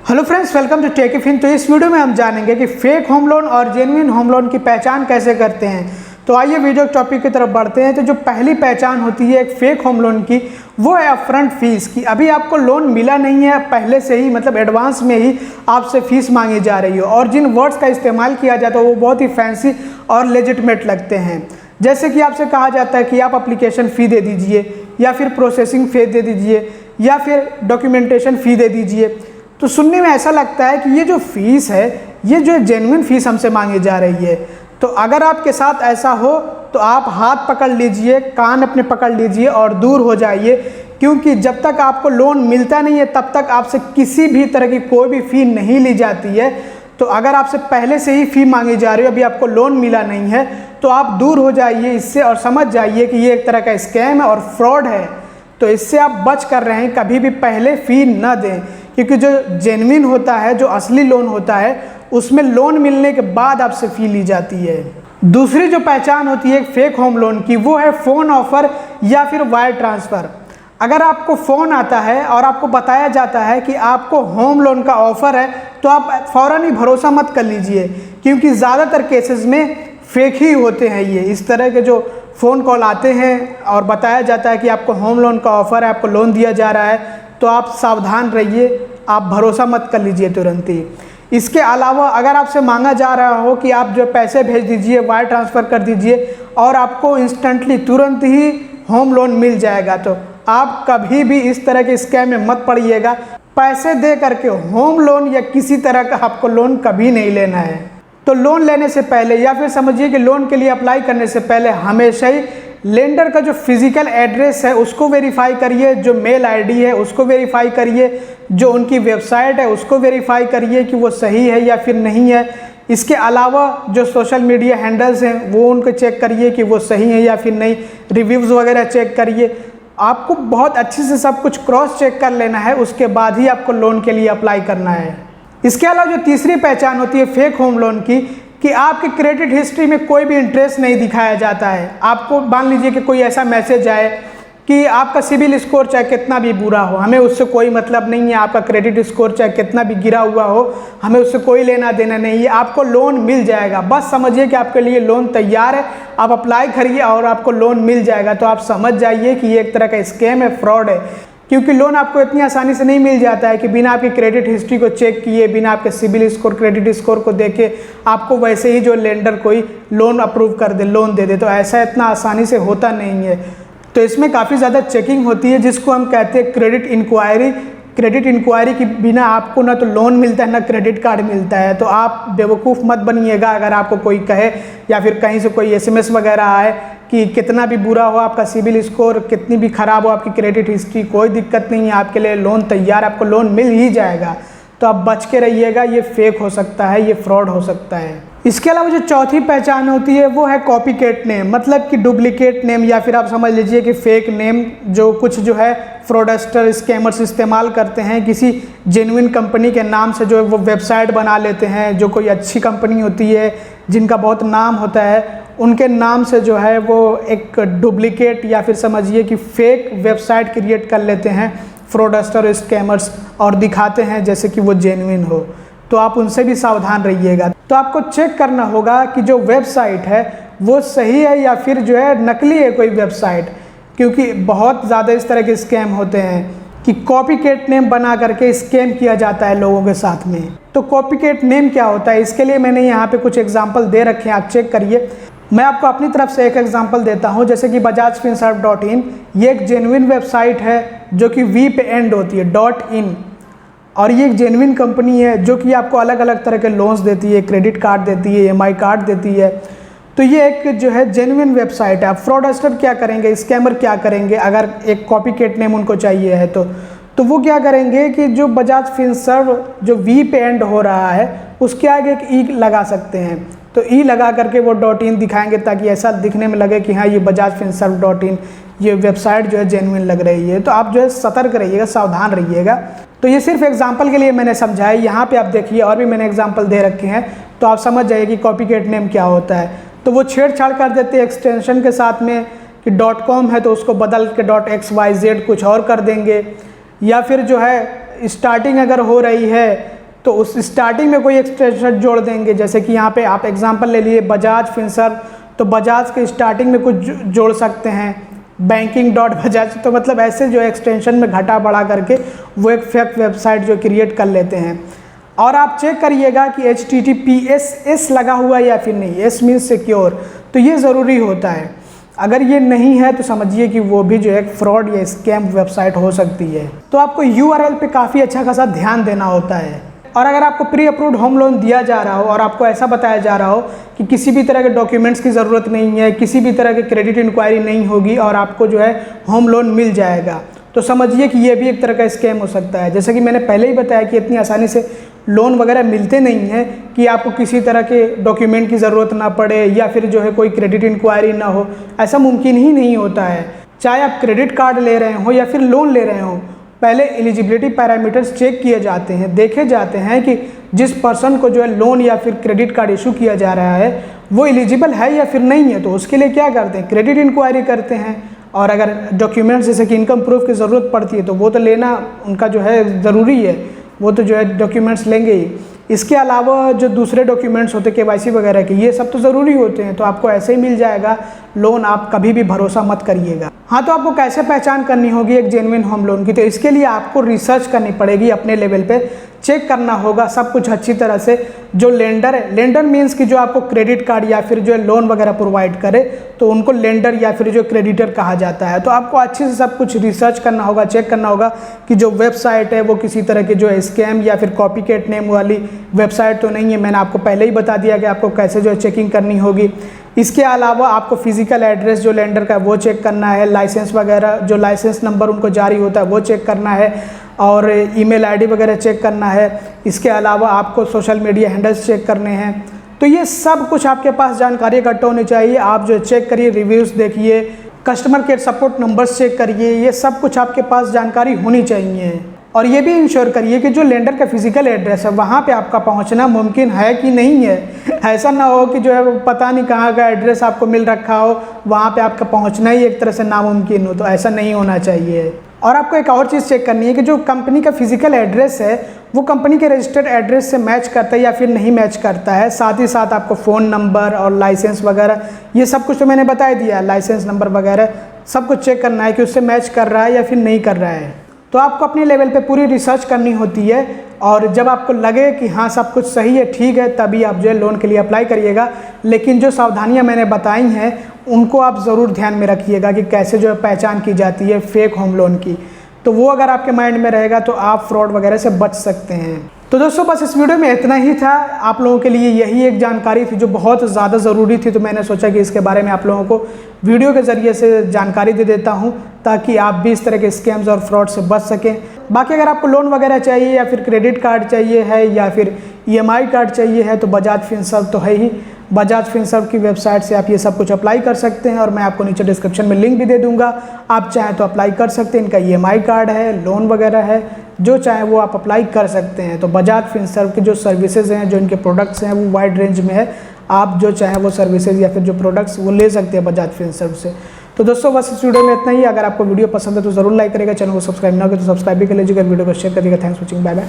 Hello friends, welcome to Techifin. तो इस video में हम जानेंगे कि फेक होम लोन और जेन्युइन होम लोन की पहचान कैसे करते हैं। तो आइए वीडियो टॉपिक की तरफ बढ़ते हैं। तो जो पहली पहचान होती है एक फेक होम लोन की, वो है अपफ्रंट फीस की। अभी आपको लोन मिला नहीं है, पहले से ही मतलब एडवांस में ही आपसे फीस मांगी जा रही हो और जिन वर्ड्स का इस्तेमाल किया जाता है वो बहुत ही फैंसी और लेजिटमेट लगते हैं। जैसे कि आपसे कहा जाता है कि आप एप्लीकेशन फ़ी दे दीजिए, या फिर प्रोसेसिंग फ़ी दे दीजिए, या फिर डॉक्यूमेंटेशन फ़ी दे दीजिए। तो सुनने में ऐसा लगता है कि ये जो फीस है, ये जो जेन्युइन फीस हमसे मांगी जा रही है। तो अगर आपके साथ ऐसा हो तो आप हाथ पकड़ लीजिए, कान अपने पकड़ लीजिए और दूर हो जाइए, क्योंकि जब तक आपको लोन मिलता नहीं है तब तक आपसे किसी भी तरह की कोई भी फ़ी नहीं ली जाती है। तो अगर आपसे पहले से ही फ़ी मांगी जा रही है, अभी आपको लोन मिला नहीं है, तो आप दूर हो जाइए इससे और समझ जाइए कि ये एक तरह का स्कैम है और फ्रॉड है। तो इससे आप बच कर रहे हैं, कभी भी पहले फ़ी न दें, क्योंकि जो जेन्युइन होता है, जो असली लोन होता है, उसमें लोन मिलने के बाद आपसे फ़ी ली जाती है। दूसरी जो पहचान होती है फेक होम लोन की, वो है फ़ोन ऑफ़र या फिर वायर ट्रांसफ़र। अगर आपको फ़ोन आता है और आपको बताया जाता है कि आपको होम लोन का ऑफ़र है, तो आप फ़ौरन ही भरोसा मत कर लीजिए, क्योंकि ज़्यादातर केसेस में फेक ही होते हैं। ये इस तरह के जो फ़ोन कॉल आते हैं और बताया जाता है कि आपको होम लोन का ऑफ़र है, आपको लोन दिया जा रहा है, तो आप सावधान रहिए, आप भरोसा मत कर लीजिए तुरंत ही। इसके अलावा अगर आपसे मांगा जा रहा हो कि आप जो पैसे भेज दीजिए, वायर ट्रांसफ़र कर दीजिए और आपको इंस्टेंटली तुरंत ही होम लोन मिल जाएगा, तो आप कभी भी इस तरह के स्कैम में मत पड़िएगा। पैसे दे करके होम लोन या किसी तरह का आपको लोन कभी नहीं लेना है। तो लोन लेने से पहले या फिर समझिए कि लोन के लिए अप्लाई करने से पहले हमेशा ही लेंडर का जो फिजिकल एड्रेस है उसको वेरीफाई करिए, जो मेल आईडी है उसको वेरीफाई करिए, जो उनकी वेबसाइट है उसको वेरीफाई करिए कि वो सही है या फिर नहीं है। इसके अलावा जो सोशल मीडिया हैंडल्स हैं वो उनको चेक करिए कि वो सही है या फिर नहीं, रिव्यूज़ वगैरह चेक करिए। आपको बहुत अच्छे से सब कुछ क्रॉस चेक कर लेना है, उसके बाद ही आपको लोन के लिए अप्लाई करना है। इसके अलावा जो तीसरी पहचान होती है फेक होम लोन की, कि आपकी क्रेडिट हिस्ट्री में कोई भी इंटरेस्ट नहीं दिखाया जाता है। आपको मान लीजिए कि कोई ऐसा मैसेज आए कि आपका सिबिल स्कोर चाहे कितना भी बुरा हो, हमें उससे कोई मतलब नहीं है। आपका क्रेडिट स्कोर चाहे कितना भी गिरा हुआ हो, हमें उससे कोई लेना देना नहीं है। आपको लोन मिल जाएगा, बस समझिए कि आपके लिए लोन तैयार है, आप अप्लाई करिए और आपको लोन मिल जाएगा। तो आप समझ जाइए कि ये एक तरह का स्कैम है, फ्रॉड है, क्योंकि लोन आपको इतनी आसानी से नहीं मिल जाता है कि बिना आपकी क्रेडिट हिस्ट्री को चेक किए, बिना आपके सिबिल स्कोर, क्रेडिट स्कोर को देखे आपको वैसे ही जो लेंडर कोई लोन अप्रूव कर दे, लोन दे दे। तो ऐसा इतना आसानी से होता नहीं है। तो इसमें काफ़ी ज़्यादा चेकिंग होती है, जिसको हम कहते हैं क्रेडिट इंक्वायरी। क्रेडिट इंक्वायरी के बिना आपको ना तो लोन मिलता है ना क्रेडिट कार्ड मिलता है। तो आप बेवकूफ़ मत बनिएगा अगर आपको कोई कहे या फिर कहीं से कोई SMS वगैरह आए कि कितना भी बुरा हो आपका सिबिल स्कोर, कितनी भी ख़राब हो आपकी क्रेडिट हिस्ट्री, कोई दिक्कत नहीं है, आपके लिए लोन तैयार, आपको लोन मिल ही जाएगा। तो आप बच के रहिएगा, ये फेक हो सकता है, ये फ्रॉड हो सकता है। इसके अलावा जो चौथी पहचान होती है वो है कॉपीकेट नेम, मतलब कि डुप्लीकेट नेम, या फिर आप समझ लीजिए कि फेक नेम, जो कुछ जो है फ्रॉडस्टर, स्कैमर्स इस्तेमाल करते हैं किसी जेन्युइन कंपनी के नाम से, जो वो वेबसाइट बना लेते हैं। जो कोई अच्छी कंपनी होती है जिनका बहुत नाम होता है, उनके नाम से जो है वो एक डुप्लीकेट या फिर समझिए कि फेक वेबसाइट क्रिएट कर लेते हैं फ्रॉडस्टर, स्कैमर्स, और दिखाते हैं जैसे कि वो जेन्युइन हो। तो आप उनसे भी सावधान रहिएगा। तो आपको चेक करना होगा कि जो वेबसाइट है वो सही है या फिर जो है नकली है कोई वेबसाइट, क्योंकि बहुत ज़्यादा इस तरह के स्कैम होते हैं कि कॉपीकेट नेम बना करके स्कैम किया जाता है लोगों के साथ में। तो कॉपीकेट नेम क्या होता है, इसके लिए मैंने यहाँ पे कुछ एग्जांपल दे रखे हैं, आप चेक करिए। मैं आपको अपनी तरफ से एक एग्जांपल देता हूँ, जैसे कि bajajfinserv.in, ये एक जेन्युइन वेबसाइट है जो कि वी पे एंड होती है .in, और ये एक जेन्युइन कंपनी है जो कि आपको अलग अलग तरह के लोन्स देती है, क्रेडिट कार्ड देती है, EMI कार्ड देती है। तो ये एक जो है जेन्युइन वेबसाइट है। अब फ्रॉडस्टर क्या करेंगे, स्कैमर क्या करेंगे, अगर एक कॉपीकेट नेम उनको चाहिए है तो वो क्या करेंगे कि जो बजाज फिनसर्व जो वी पे एंड हो रहा है उसके आगे एक ई लगा सकते हैं। तो ई लगा करके वो .in दिखाएंगे, ताकि ऐसा दिखने में लगे कि हाँ ये bajajfinserv.in, ये वेबसाइट जो है जेन्युइन लग रही है। तो आप जो है सतर्क रहिएगा, सावधान रहिएगा। तो ये सिर्फ एग्जांपल के लिए मैंने समझाया। यहाँ पे आप देखिए और भी मैंने एग्जांपल दे रखे हैं, तो आप समझ जाइए कि कॉपीकेट नेम क्या होता है। तो वो छेड़छाड़ कर देते हैं एक्सटेंशन के साथ में कि .com है तो उसको बदल के .xyz कुछ और कर देंगे, या फिर जो है स्टार्टिंग अगर हो रही है तो उस स्टार्टिंग में कोई एक्सटेंशन जोड़ देंगे। जैसे कि यहाँ पे आप एग्जांपल ले लिए बजाज फिनसर्व, तो बजाज के स्टार्टिंग में कुछ जोड़ सकते हैं banking.bajaj। तो मतलब ऐसे जो एक्सटेंशन में घटा बढ़ा करके वो एक फेक वेबसाइट जो क्रिएट कर लेते हैं। और आप चेक करिएगा कि HTTPS लगा हुआ है या फिर नहीं, S मीन्स सिक्योर, तो ये ज़रूरी होता है। अगर ये नहीं है तो समझिए कि वो भी जो है फ्रॉड या स्कैम वेबसाइट हो सकती है। तो आपको URL पे काफ़ी अच्छा खासा ध्यान देना होता है। और अगर आपको प्री अप्रूव्ड होम लोन दिया जा रहा हो और आपको ऐसा बताया जा रहा हो कि किसी भी तरह के डॉक्यूमेंट्स की ज़रूरत नहीं है, किसी भी तरह के क्रेडिट इंक्वायरी नहीं होगी और आपको जो है होम लोन मिल जाएगा, तो समझिए कि ये भी एक तरह का स्कैम हो सकता है। जैसे कि मैंने पहले ही बताया कि इतनी आसानी से लोन वगैरह मिलते नहीं हैं कि आपको किसी तरह के डॉक्यूमेंट की ज़रूरत ना पड़े या फिर जो है कोई क्रेडिट इंक्वायरी ना हो, ऐसा मुमकिन ही नहीं होता है। चाहे आप क्रेडिट कार्ड ले रहे हो या फिर लोन ले रहे हो, पहले एलिजिबिलिटी पैरामीटर्स चेक किए जाते हैं, देखे जाते हैं कि जिस पर्सन को जो है लोन या फिर क्रेडिट कार्ड इशू किया जा रहा है वो एलिजिबल है या फिर नहीं है। तो उसके लिए क्या करते हैं, क्रेडिट इंक्वायरी करते हैं। और अगर डॉक्यूमेंट्स जैसे कि इनकम प्रूफ की ज़रूरत पड़ती है तो वो तो लेना उनका जो है ज़रूरी है, वो तो जो है डॉक्यूमेंट्स लेंगे ही। इसके अलावा जो दूसरे डॉक्यूमेंट्स होते हैं KYC वगैरह के, ये सब तो ज़रूरी होते हैं। तो आपको ऐसे ही मिल जाएगा लोन, आप कभी भी भरोसा मत करिएगा। हाँ, तो आपको कैसे पहचान करनी होगी एक जेन्युइन होम लोन की, तो इसके लिए आपको रिसर्च करनी पड़ेगी अपने लेवल पे, चेक करना होगा सब कुछ अच्छी तरह से। जो लेंडर है, लेंडर मीन्स कि जो आपको क्रेडिट कार्ड या फिर जो है लोन वगैरह प्रोवाइड करे, तो उनको लेंडर या फिर जो क्रेडिटर कहा जाता है। तो आपको अच्छे से सब कुछ रिसर्च करना होगा, चेक करना होगा कि जो वेबसाइट है वो किसी तरह की जो है स्कैम या फिर कॉपीकैट नेम वाली वेबसाइट तो नहीं है। मैंने आपको पहले ही बता दिया कि आपको कैसे जो है चेकिंग करनी होगी। इसके अलावा आपको फिजिकल एड्रेस जो लेंडर का है वो चेक करना है, लाइसेंस वगैरह जो लाइसेंस नंबर उनको जारी होता है वो चेक करना है, और ईमेल आईडी वगैरह चेक करना है। इसके अलावा आपको सोशल मीडिया हैंडल्स चेक करने हैं। तो ये सब कुछ आपके पास जानकारी इकट्ठा होनी चाहिए। आप जो चेक करिए, रिव्यूज़ देखिए, customer care support numbers check करिए, ये सब कुछ आपके पास जानकारी होनी चाहिए। और ये भी इंश्योर करिए कि जो लेंडर का फिजिकल एड्रेस है वहाँ पे आपका पहुँचना मुमकिन है कि नहीं है। ऐसा ना हो कि जो है पता नहीं कहाँ का एड्रेस आपको मिल रखा हो, वहाँ पे आपका पहुँचना ही एक तरह से नामुमकिन हो, तो ऐसा नहीं होना चाहिए। और आपको एक और चीज़ चेक करनी है कि जो कंपनी का फिजिकल एड्रेस है वो कंपनी के रजिस्टर्ड एड्रेस से मैच करता है या फिर नहीं मैच करता है। साथ ही साथ आपको फ़ोन नंबर और लाइसेंस वगैरह ये सब कुछ तो मैंने बता दिया, लाइसेंस नंबर वगैरह सब कुछ चेक करना है कि उससे मैच कर रहा है या फिर नहीं कर रहा है। तो आपको अपने लेवल पे पूरी रिसर्च करनी होती है, और जब आपको लगे कि हाँ सब कुछ सही है, ठीक है, तभी आप जो है लोन के लिए अप्लाई करिएगा। लेकिन जो सावधानियां मैंने बताई हैं उनको आप ज़रूर ध्यान में रखिएगा कि कैसे जो है पहचान की जाती है फेक होम लोन की। तो वो अगर आपके माइंड में रहेगा तो आप फ्रॉड वगैरह से बच सकते हैं। तो दोस्तों बस इस वीडियो में इतना ही था। आप लोगों के लिए यही एक जानकारी थी जो बहुत ज़्यादा ज़रूरी थी, तो मैंने सोचा कि इसके बारे में आप लोगों को वीडियो के ज़रिए से जानकारी दे देता हूं ताकि आप भी इस तरह के स्कैम्स और फ्रॉड से बच सकें। बाकी अगर आपको लोन वगैरह चाहिए या फिर क्रेडिट कार्ड चाहिए है या फिर EMI कार्ड चाहिए है तो बजाज फिनसर्व तो है ही। बजाज फिनसर्व की वेबसाइट से आप ये सब कुछ अप्लाई कर सकते हैं, और मैं आपको नीचे डिस्क्रिप्शन में लिंक भी दे दूंगा। आप चाहें तो अप्लाई कर सकते हैं। इनका EMI कार्ड है, लोन वगैरह है, जो चाहे वो आप अप्लाई कर सकते हैं। तो बजाज फिनसर्व की जो सर्विसेज हैं, जो इनके प्रोडक्ट्स हैं, वो वाइड रेंज में है। आप जो चाहें वो सर्विसेज या फिर जो प्रोडक्ट्स वो ले सकते हैं बजाज फिनसर्व से। तो दोस्तों बस इस वीडियो में इतना ही। अगर आपको वीडियो पसंद है तो ज़रूर लाइक करेगा, चैनल को सब्सक्राइब ना हो तो सब्सक्राइब भी कर लीजिएगा, वीडियो को शेयर करिएगा। Thanks for watching, bye bye.